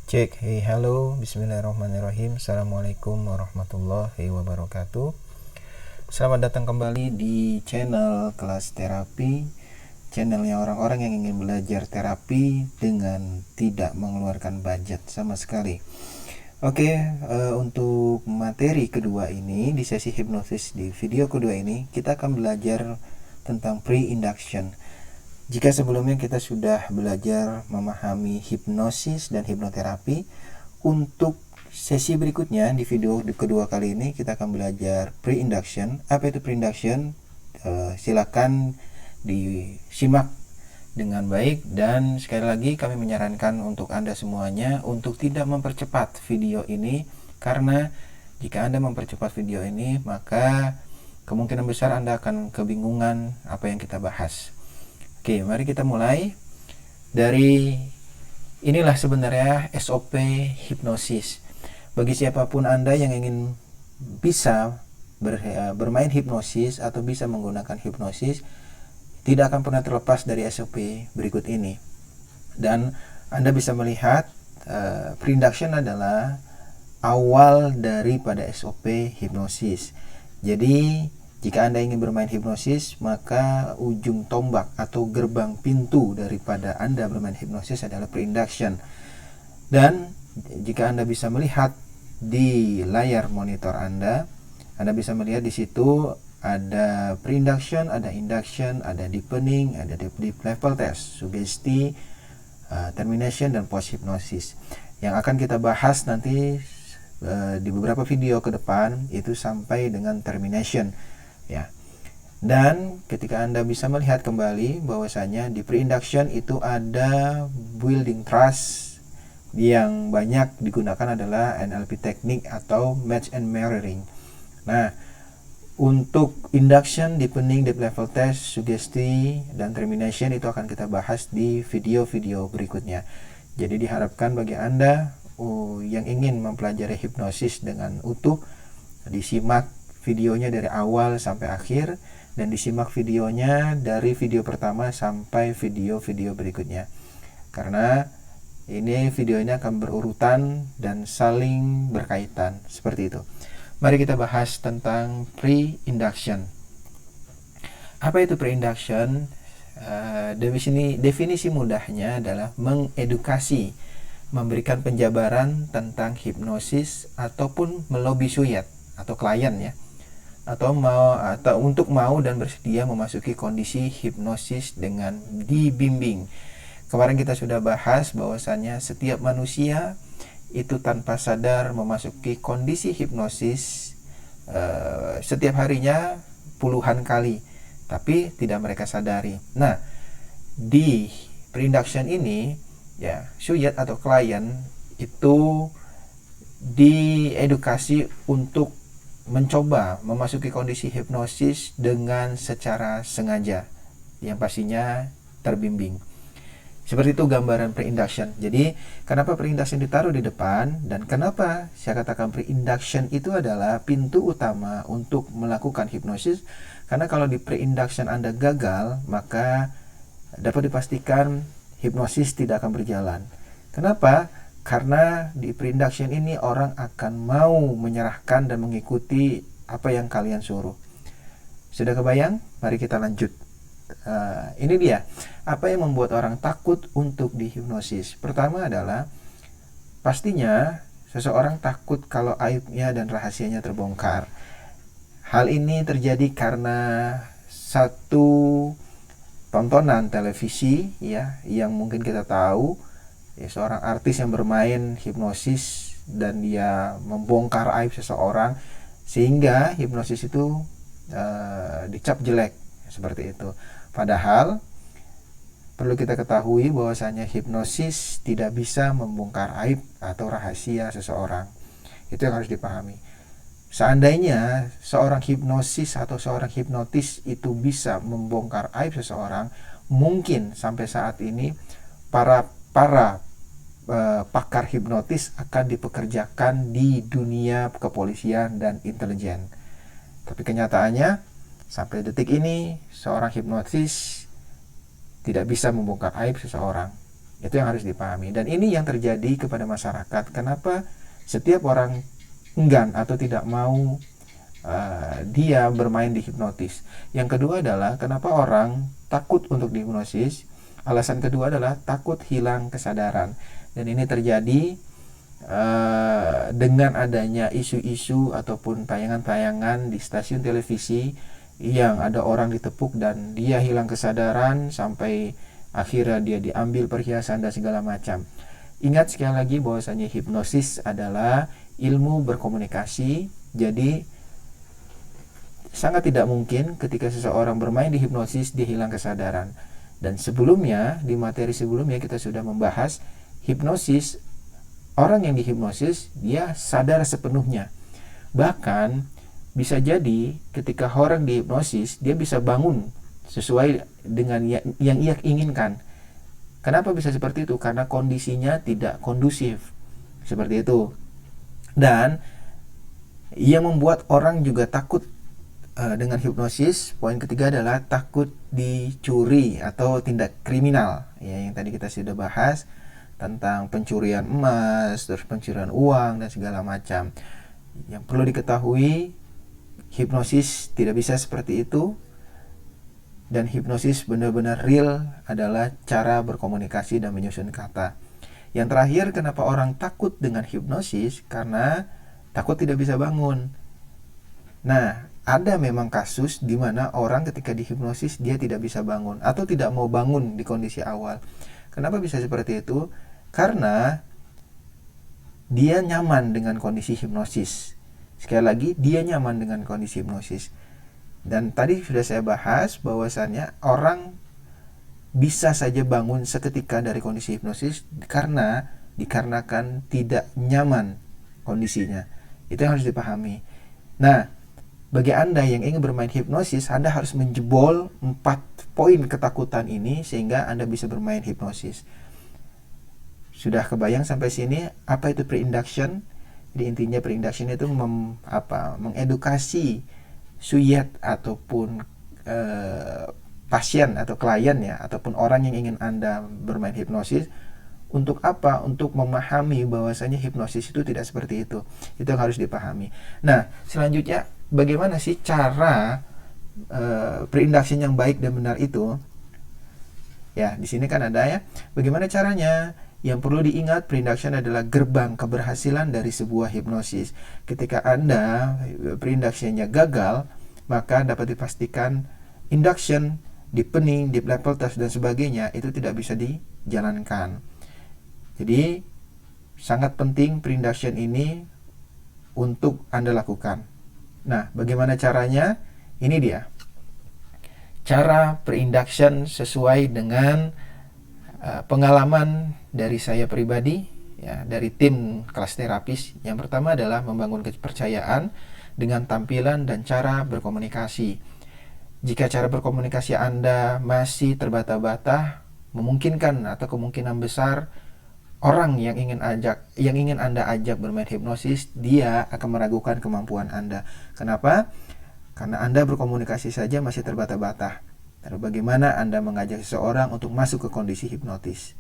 Cek, hey halo, bismillahirrahmanirrahim. Assalamualaikum warahmatullahi wabarakatuh. Selamat datang kembali di channel Kelas Terapi, channelnya orang-orang yang ingin belajar terapi dengan tidak mengeluarkan budget sama sekali. Untuk materi kedua ini, di sesi hipnosis di video kedua ini, kita akan belajar tentang pre-induction. Jika sebelumnya kita sudah belajar memahami hipnosis dan hipnoterapi, untuk sesi berikutnya di video kedua kali ini kita akan belajar pre-induction. Apa itu pre-induction? Silakan disimak dengan baik, dan sekali lagi kami menyarankan untuk Anda semuanya untuk tidak mempercepat video ini, karena jika Anda mempercepat video ini maka kemungkinan besar Anda akan kebingungan apa yang kita bahas. Oke, mari kita mulai. Dari inilah sebenarnya SOP hipnosis. Bagi siapapun Anda yang ingin bisa bermain hipnosis atau bisa menggunakan hipnosis, tidak akan pernah terlepas dari SOP berikut ini. Dan Anda bisa melihat pre-induction adalah awal daripada SOP hipnosis. Jadi jika Anda ingin bermain hipnosis, maka ujung tombak atau gerbang pintu daripada Anda bermain hipnosis adalah pre-induction. Dan jika Anda bisa melihat di layar monitor Anda bisa melihat di situ ada pre-induction, ada induction, ada deepening, ada deep level test, sugesti, termination, dan post hipnosis. Yang akan kita bahas nanti di beberapa video ke depan itu sampai dengan termination. Ya. Dan ketika Anda bisa melihat kembali bahwasanya di pre-induction itu ada building trust, yang banyak digunakan adalah NLP teknik atau match and mirroring. Nah, untuk induction, deepening, deep level test, sugesti, dan termination itu akan kita bahas di video-video berikutnya. Jadi diharapkan bagi Anda yang ingin mempelajari hipnosis dengan utuh, disimak videonya dari awal sampai akhir, dan disimak videonya dari video pertama sampai video-video berikutnya, karena ini videonya akan berurutan dan saling berkaitan seperti itu. Mari kita bahas tentang pre-induction. Apa itu pre-induction? Definisi mudahnya adalah mengedukasi, memberikan penjabaran tentang hipnosis ataupun melobi suyat atau klien ya, atau untuk mau dan bersedia memasuki kondisi hipnosis dengan dibimbing. Kemarin kita sudah bahas bahwasannya setiap manusia itu tanpa sadar memasuki kondisi hipnosis setiap harinya puluhan kali, tapi tidak mereka sadari. Nah, di pre-induction ini ya, suyat atau klien itu diedukasi untuk mencoba memasuki kondisi hipnosis dengan secara sengaja, yang pastinya terbimbing. Seperti itu gambaran pre-induction. Jadi kenapa pre-induction ditaruh di depan, dan kenapa saya katakan pre-induction itu adalah pintu utama untuk melakukan hipnosis? Karena kalau di pre-induction Anda gagal, maka dapat dipastikan hipnosis tidak akan berjalan. Kenapa? Karena di pre-induction ini orang akan mau menyerahkan dan mengikuti apa yang kalian suruh. Sudah kebayang? Mari kita lanjut. Ini dia apa yang membuat orang takut untuk dihipnosis. Pertama adalah pastinya seseorang takut kalau aibnya dan rahasianya terbongkar. Hal ini terjadi karena satu tontonan televisi ya, yang mungkin kita tahu ya, seorang artis yang bermain hipnosis dan dia membongkar aib seseorang sehingga hipnosis itu dicap jelek seperti itu. Padahal perlu kita ketahui bahwasanya hipnosis tidak bisa membongkar aib atau rahasia seseorang. Itu yang harus dipahami. Seandainya seorang hipnosis atau seorang hipnotis itu bisa membongkar aib seseorang, mungkin sampai saat ini para pakar hipnotis akan dipekerjakan di dunia kepolisian dan intelijen. Tapi kenyataannya sampai detik ini seorang hipnotis tidak bisa membongkar aib seseorang. Itu yang harus dipahami. Dan ini yang terjadi kepada masyarakat. Kenapa setiap orang enggan atau tidak mau dia bermain di hipnotis. Yang kedua adalah kenapa orang takut untuk dihipnosis. Alasan kedua adalah takut hilang kesadaran. Dan ini terjadi dengan adanya isu-isu ataupun tayangan-tayangan di stasiun televisi yang ada orang ditepuk dan dia hilang kesadaran sampai akhirnya dia diambil perhiasan dan segala macam. Ingat sekali lagi bahwasanya hipnosis adalah ilmu berkomunikasi. Jadi sangat tidak mungkin ketika seseorang bermain di hipnosis dia hilang kesadaran. Dan sebelumnya, di materi sebelumnya kita sudah membahas hipnosis. Orang yang dihipnosis dia sadar sepenuhnya. Bahkan bisa jadi ketika orang dihipnosis dia bisa bangun sesuai dengan yang ia inginkan. Kenapa bisa seperti itu? Karena kondisinya tidak kondusif. Seperti itu. Dan yang membuat orang juga takut dengan hipnosis, poin ketiga adalah takut dicuri atau tindak kriminal. Ya, yang tadi kita sudah bahas tentang pencurian emas, terus pencurian uang dan segala macam. Yang perlu diketahui, hipnosis tidak bisa seperti itu. Dan hipnosis benar-benar real adalah cara berkomunikasi dan menyusun kata. Yang terakhir, kenapa orang takut dengan hipnosis? Karena takut tidak bisa bangun. Nah, ada memang kasus di mana orang ketika dihipnosis dia tidak bisa bangun atau tidak mau bangun di kondisi awal. Kenapa bisa seperti itu? Karena dia nyaman dengan kondisi hipnosis. Sekali lagi, dia nyaman dengan kondisi hipnosis. Dan tadi sudah saya bahas bahwasannya orang bisa saja bangun seketika dari kondisi hipnosis dikarenakan tidak nyaman kondisinya. Itu yang harus dipahami. Nah, bagi Anda yang ingin bermain hipnosis, Anda harus menjebol 4 poin ketakutan ini sehingga Anda bisa bermain hipnosis. Sudah kebayang sampai sini apa itu pre-induction? Jadi intinya pre-induction itu mengedukasi suyet ataupun pasien atau klien ya, ataupun orang yang ingin Anda bermain hipnosis. Untuk apa? Untuk memahami bahwasanya hipnosis itu tidak seperti itu. Itu yang harus dipahami. Nah, selanjutnya bagaimana sih cara pre-induction yang baik dan benar itu? Ya, di sini kan ada ya. Bagaimana caranya? Yang perlu diingat, pre-induction adalah gerbang keberhasilan dari sebuah hipnosis. Ketika Anda pre-induction-nya gagal, maka dapat dipastikan induction, deepening, deep level test dan sebagainya itu tidak bisa dijalankan. Jadi sangat penting pre-induction ini untuk Anda lakukan. Nah, bagaimana caranya? Ini dia. Cara pre-induction sesuai dengan pengalaman dari saya pribadi, ya, dari tim kelas terapis. Yang pertama adalah membangun kepercayaan dengan tampilan dan cara berkomunikasi. Jika cara berkomunikasi Anda masih terbata-bata, memungkinkan atau kemungkinan besar orang yang ingin Anda ajak bermain hipnosis, dia akan meragukan kemampuan Anda. Kenapa? Karena Anda berkomunikasi saja masih terbata-bata. Lalu bagaimana Anda mengajak seseorang untuk masuk ke kondisi hipnotis?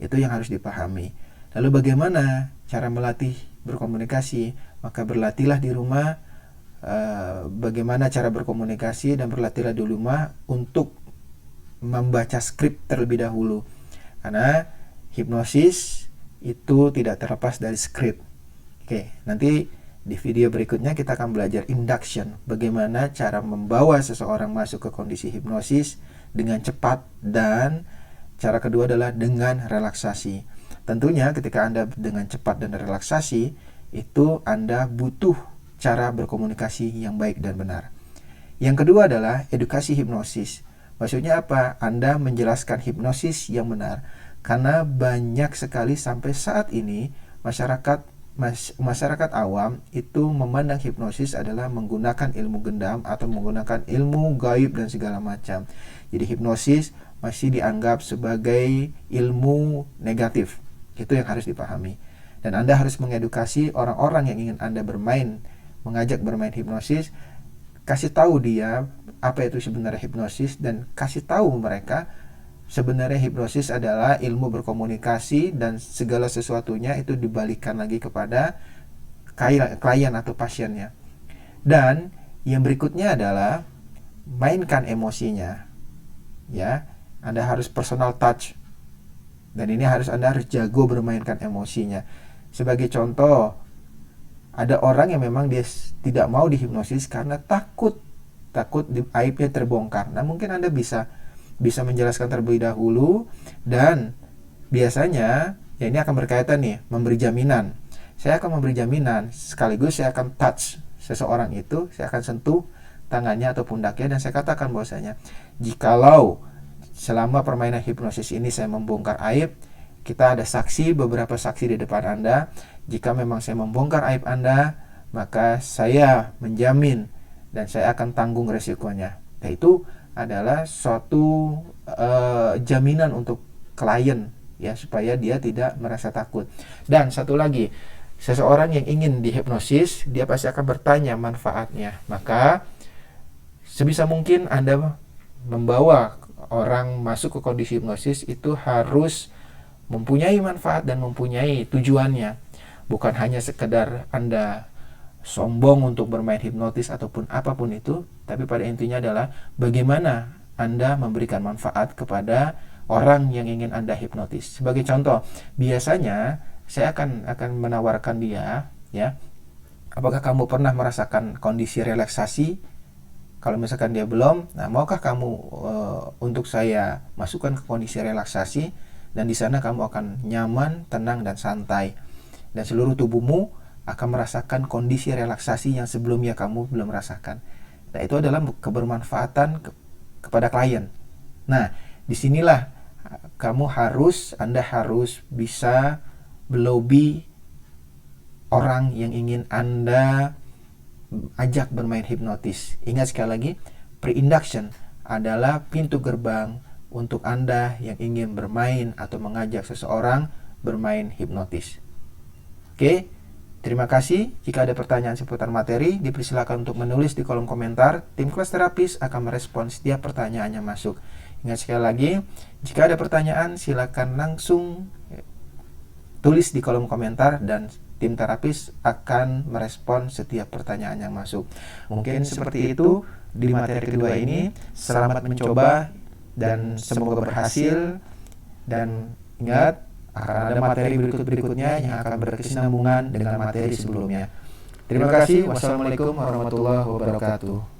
Itu yang harus dipahami. Lalu bagaimana cara melatih berkomunikasi? Maka berlatihlah di rumah bagaimana cara berkomunikasi, dan berlatihlah di rumah untuk membaca skrip terlebih dahulu. Karena hipnosis itu tidak terlepas dari skrip. Oke, nanti di video berikutnya kita akan belajar induction, bagaimana cara membawa seseorang masuk ke kondisi hipnosis dengan cepat, dan cara kedua adalah dengan relaksasi. Tentunya ketika Anda dengan cepat dan relaksasi, itu Anda butuh cara berkomunikasi yang baik dan benar. Yang kedua adalah edukasi hipnosis. Maksudnya apa? Anda menjelaskan hipnosis yang benar. Karena banyak sekali sampai saat ini masyarakat awam itu memandang hipnosis adalah menggunakan ilmu gendam atau menggunakan ilmu gaib dan segala macam. Jadi hipnosis masih dianggap sebagai ilmu negatif. Itu yang harus dipahami. Dan Anda harus mengedukasi orang-orang yang ingin Anda mengajak bermain hipnosis, kasih tahu dia apa itu sebenarnya hipnosis, dan kasih tahu mereka sebenarnya hipnosis adalah ilmu berkomunikasi dan segala sesuatunya itu dibalikkan lagi kepada klien atau pasiennya. Dan yang berikutnya adalah mainkan emosinya. Ya, Anda harus personal touch. Dan ini Anda harus jago bermainkan emosinya. Sebagai contoh, ada orang yang memang dia tidak mau dihipnosis karena takut aibnya terbongkar. Nah, mungkin Anda bisa menjelaskan terlebih dahulu, dan biasanya ya ini akan berkaitan nih, memberi jaminan. Saya akan memberi jaminan, sekaligus saya akan touch seseorang itu, saya akan sentuh tangannya atau pundaknya, dan saya katakan bahwasanya jikalau selama permainan hipnosis ini saya membongkar aib, kita ada beberapa saksi di depan Anda. Jika memang saya membongkar aib Anda, maka saya menjamin dan saya akan tanggung resikonya. Nah, itu adalah suatu jaminan untuk klien, ya, supaya dia tidak merasa takut. Dan satu lagi, seseorang yang ingin dihipnosis, dia pasti akan bertanya manfaatnya. Maka sebisa mungkin Anda membawa orang masuk ke kondisi hipnosis itu harus mempunyai manfaat dan mempunyai tujuannya. Bukan hanya sekedar Anda sombong untuk bermain hipnotis ataupun apapun itu, tapi pada intinya adalah bagaimana Anda memberikan manfaat kepada orang yang ingin Anda hipnotis. Sebagai contoh, biasanya saya akan menawarkan dia, ya, apakah kamu pernah merasakan kondisi relaksasi? Kalau misalkan dia belum, nah, maukah kamu untuk saya masukkan ke kondisi relaksasi, dan di sana kamu akan nyaman, tenang, dan santai, dan seluruh tubuhmu akan merasakan kondisi relaksasi yang sebelumnya kamu belum rasakan. Nah, itu adalah kebermanfaatan kepada klien. Nah, disinilah Anda harus bisa melobi orang yang ingin Anda ajak bermain hipnotis. Ingat sekali lagi, pre-induction adalah pintu gerbang untuk Anda yang ingin bermain atau mengajak seseorang bermain hipnotis. Oke, terima kasih. Jika ada pertanyaan seputar materi, dipersilakan untuk menulis di kolom komentar. Tim kelas terapis akan merespons setiap pertanyaan yang masuk. Ingat sekali lagi, jika ada pertanyaan, silakan langsung tulis di kolom komentar dan tim terapis akan merespon setiap pertanyaan yang masuk. Mungkin seperti itu di materi kedua ini. Selamat mencoba dan semoga berhasil. Dan ingat, akan ada materi berikutnya yang akan berkesinambungan dengan materi sebelumnya. Terima kasih. Wassalamualaikum warahmatullahi wabarakatuh.